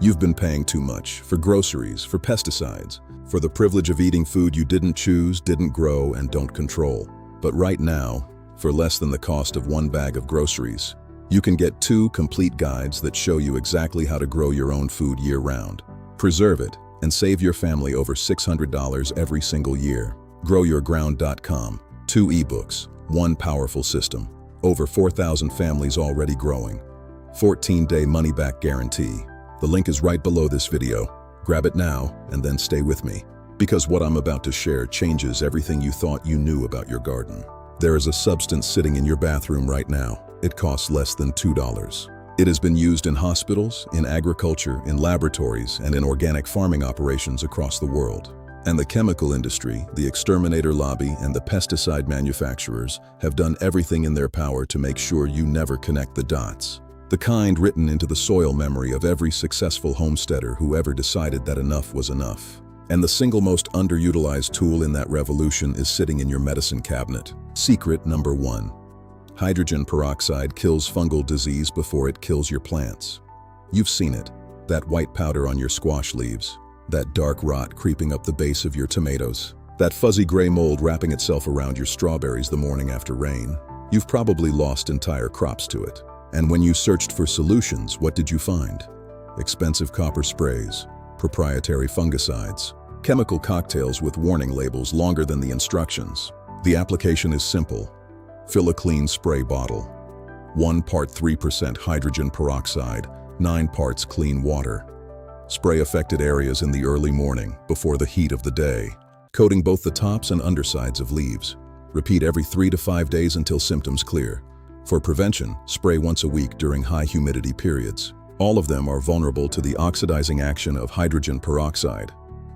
You've been paying too much for groceries, for pesticides, for the privilege of eating food you didn't choose, didn't grow, and don't control. But right now, for less than the cost of one bag of groceries, you can get 2 complete guides that show you exactly how to grow your own food year-round. Preserve it and save your family over $600 every single year. GrowYourGround.com. 2 ebooks, 1 powerful system. Over 4,000 families already growing. 14-day money-back guarantee. The link is right below this video. Grab it now and then stay with me, because what I'm about to share changes everything you thought you knew about your garden. There is a substance sitting in your bathroom right now. It costs less than $2. It has been used in hospitals, in agriculture, in laboratories, and in organic farming operations across the world. And the chemical industry, the exterminator lobby, and the pesticide manufacturers have done everything in their power to make sure you never connect the dots. The kind written into the soil memory of every successful homesteader who ever decided that enough was enough. And the single most underutilized tool in that revolution is sitting in your medicine cabinet. Secret number 1. Hydrogen peroxide kills fungal disease before it kills your plants. You've seen it. That white powder on your squash leaves. That dark rot creeping up the base of your tomatoes. That fuzzy gray mold wrapping itself around your strawberries the morning after rain. You've probably lost entire crops to it. And when you searched for solutions, what did you find? Expensive copper sprays, proprietary fungicides, chemical cocktails with warning labels longer than the instructions. The application is simple. Fill a clean spray bottle. 1 part 3% hydrogen peroxide, 9 parts clean water. Spray affected areas in the early morning, before the heat of the day, coating both the tops and undersides of leaves. Repeat every 3 to 5 days until symptoms clear. For prevention, spray once a week during high humidity periods. All of them are vulnerable to the oxidizing action of hydrogen peroxide.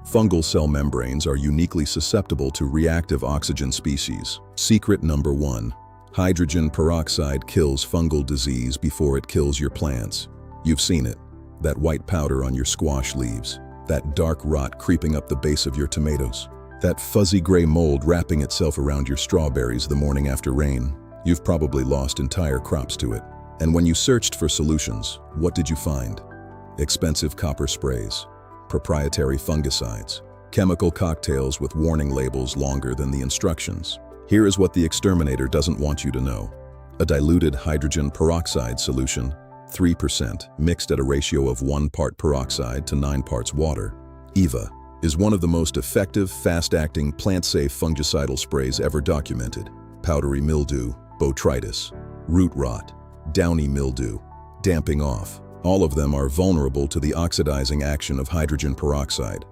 Fungal cell membranes are uniquely susceptible to reactive oxygen species. Secret number 1. Hydrogen peroxide kills fungal disease before it kills your plants. You've seen it. That white powder on your squash leaves. That dark rot creeping up the base of your tomatoes. That fuzzy gray mold wrapping itself around your strawberries the morning after rain. You've probably lost entire crops to it. And when you searched for solutions, what did you find? Expensive copper sprays, proprietary fungicides, chemical cocktails with warning labels longer than the instructions. Here is what the exterminator doesn't want you to know. A diluted hydrogen peroxide solution, 3%, mixed at a ratio of 1 part peroxide to 9 parts water. EVA is one of the most effective, fast-acting, plant-safe fungicidal sprays ever documented. Powdery mildew, botrytis, root rot, downy mildew, damping off. All of them are vulnerable to the oxidizing action of hydrogen peroxide.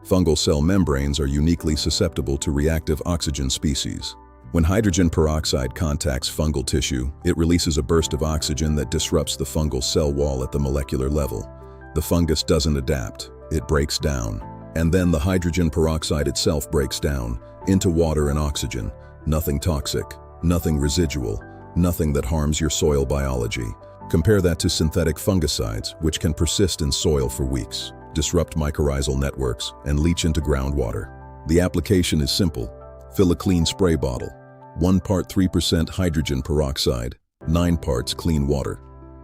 Fungal cell membranes are uniquely susceptible to reactive oxygen species. When hydrogen peroxide contacts fungal tissue, it releases a burst of oxygen that disrupts the fungal cell wall at the molecular level. The fungus doesn't adapt, it breaks down. And then the hydrogen peroxide itself breaks down into water and oxygen. Nothing toxic, nothing residual, nothing that harms your soil biology. Compare that to synthetic fungicides, which can persist in soil for weeks, disrupt mycorrhizal networks, and leach into groundwater. The application is simple. Fill a clean spray bottle. 1 part 3% hydrogen peroxide, 9 parts clean water.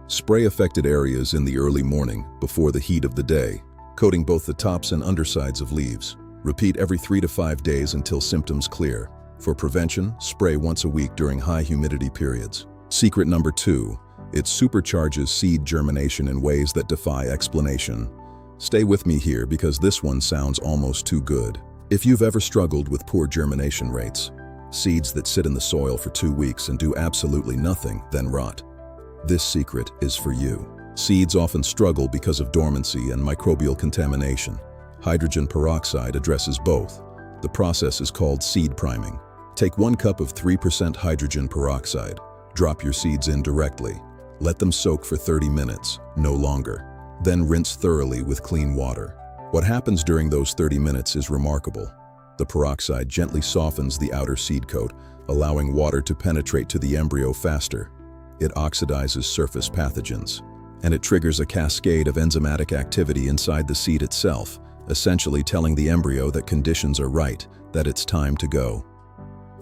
Spray affected areas in the early morning, before the heat of the day, coating both the tops and undersides of leaves. Repeat every 3 to 5 days until symptoms clear. For prevention, spray once a week during high humidity periods. Secret number 2. It supercharges seed germination in ways that defy explanation. Stay with me here because this one sounds almost too good. If you've ever struggled with poor germination rates, seeds that sit in the soil for 2 weeks and do absolutely nothing, then rot, this secret is for you. Seeds often struggle because of dormancy and microbial contamination. Hydrogen peroxide addresses both. The process is called seed priming. Take 1 cup of 3% hydrogen peroxide. Drop your seeds in directly. Let them soak for 30 minutes, no longer. Then rinse thoroughly with clean water. What happens during those 30 minutes is remarkable. The peroxide gently softens the outer seed coat, allowing water to penetrate to the embryo faster. It oxidizes surface pathogens, and it triggers a cascade of enzymatic activity inside the seed itself, essentially telling the embryo that conditions are right, that it's time to go.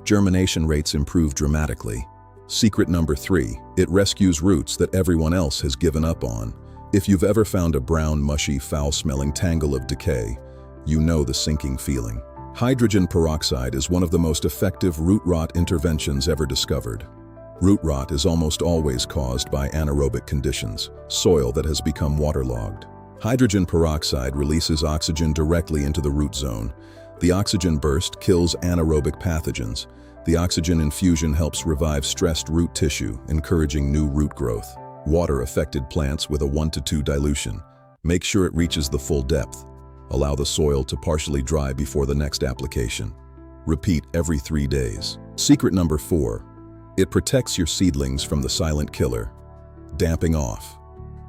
Germination rates improve dramatically. Secret number 3, it rescues roots that everyone else has given up on. If you've ever found a brown, mushy, foul-smelling tangle of decay, you know the sinking feeling. Hydrogen peroxide is one of the most effective root rot interventions ever discovered. Root rot is almost always caused by anaerobic conditions, soil that has become waterlogged. Hydrogen peroxide releases oxygen directly into the root zone. The oxygen burst kills anaerobic pathogens. The oxygen infusion helps revive stressed root tissue, encouraging new root growth. Water affected plants with a 1:2 dilution. Make sure it reaches the full depth. Allow the soil to partially dry before the next application. Repeat every 3 days. Secret number 4. It protects your seedlings from the silent killer. Damping off.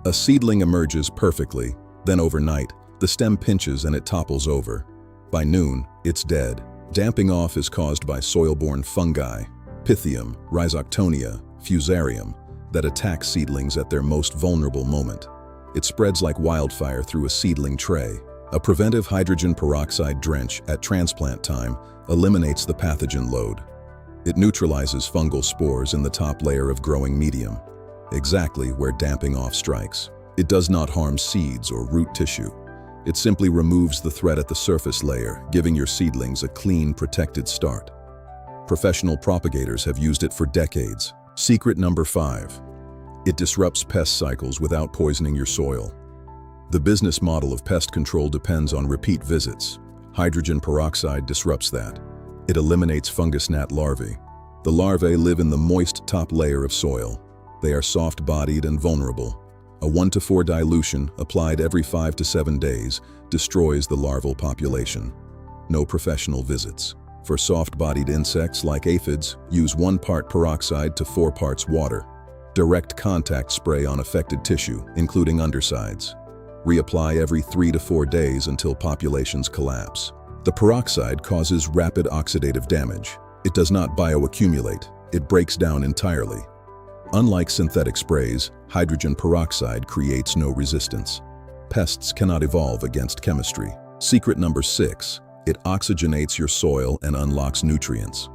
A seedling emerges perfectly, then overnight, the stem pinches and it topples over. By noon, it's dead. Damping off is caused by soil-borne fungi, Pythium, Rhizoctonia, Fusarium, that attack seedlings at their most vulnerable moment. It spreads like wildfire through a seedling tray. A preventive hydrogen peroxide drench at transplant time eliminates the pathogen load. It neutralizes fungal spores in the top layer of growing medium, exactly where damping off strikes. It does not harm seeds or root tissue. It simply removes the threat at the surface layer, giving your seedlings a clean, protected start. Professional propagators have used it for decades. Secret number 5. It disrupts pest cycles without poisoning your soil. The business model of pest control depends on repeat visits. Hydrogen peroxide disrupts that. It eliminates fungus gnat larvae. The larvae live in the moist top layer of soil. They are soft-bodied and vulnerable. A 1:4 dilution, applied every 5 to 7 days, destroys the larval population. No professional visits. For soft-bodied insects like aphids, use 1 part peroxide to 4 parts water. Direct contact spray on affected tissue, including undersides. Reapply every 3 to 4 days until populations collapse. The peroxide causes rapid oxidative damage. It does not bioaccumulate. It breaks down entirely. Unlike synthetic sprays, hydrogen peroxide creates no resistance. Pests cannot evolve against chemistry. Secret number 6. It oxygenates your soil and unlocks nutrients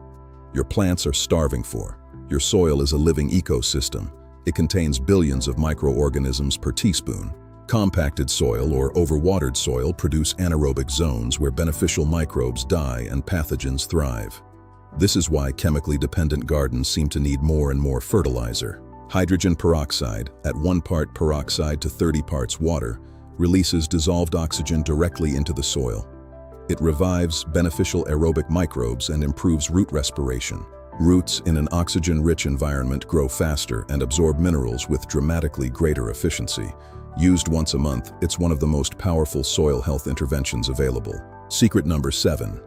your plants are starving for. Your soil is a living ecosystem. It contains billions of microorganisms per teaspoon. Compacted soil or overwatered soil produce anaerobic zones where beneficial microbes die and pathogens thrive. This is why chemically dependent gardens seem to need more and more fertilizer. Hydrogen peroxide, at 1 part peroxide to 30 parts water, releases dissolved oxygen directly into the soil. It revives beneficial aerobic microbes and improves root respiration. Roots in an oxygen-rich environment grow faster and absorb minerals with dramatically greater efficiency. Used once a month, it's one of the most powerful soil health interventions available. Secret number 7.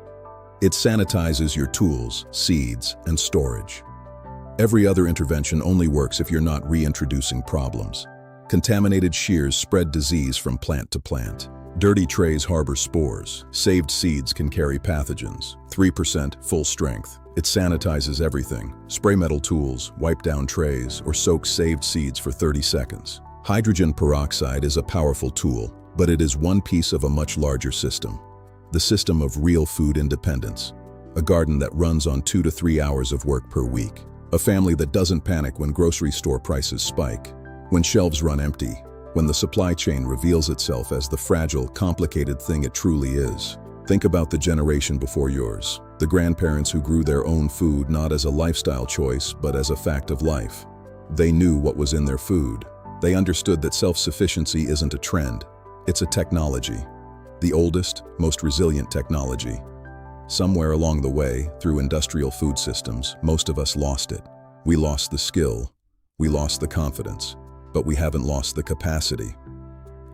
It sanitizes your tools, seeds, and storage. Every other intervention only works if you're not reintroducing problems. Contaminated shears spread disease from plant to plant. Dirty trays harbor spores. Saved seeds can carry pathogens. 3% full strength. It sanitizes everything. Spray metal tools, wipe down trays, or soak saved seeds for 30 seconds. Hydrogen peroxide is a powerful tool, but it is one piece of a much larger system. The system of real food independence. A garden that runs on 2 to 3 hours of work per week. A family that doesn't panic when grocery store prices spike. When shelves run empty. When the supply chain reveals itself as the fragile, complicated thing it truly is. Think about the generation before yours. The grandparents who grew their own food not as a lifestyle choice, but as a fact of life. They knew what was in their food. They understood that self-sufficiency isn't a trend, it's a technology. The oldest, most resilient technology. Somewhere along the way, through industrial food systems, most of us lost it. We lost the skill, we lost the confidence, but we haven't lost the capacity.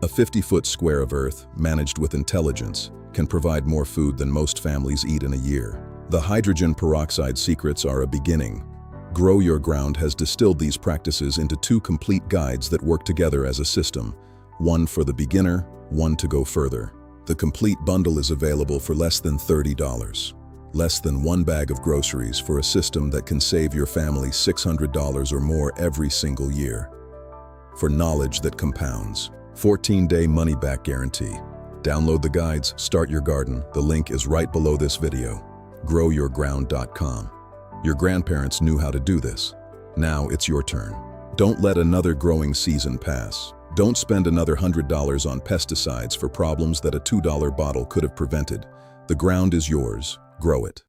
A 50-foot square of earth, managed with intelligence, can provide more food than most families eat in a year. The hydrogen peroxide secrets are a beginning. Grow Your Ground has distilled these practices into 2 complete guides that work together as a system. One for the beginner, one to go further. The complete bundle is available for less than $30. Less than 1 bag of groceries for a system that can save your family $600 or more every single year. For knowledge that compounds. 14-day money-back guarantee. Download the guides, start your garden. The link is right below this video. growyourground.com. Your grandparents knew how to do this. Now it's your turn. Don't let another growing season pass. Don't spend another $100 on pesticides for problems that a $2 bottle could have prevented. The ground is yours. Grow it.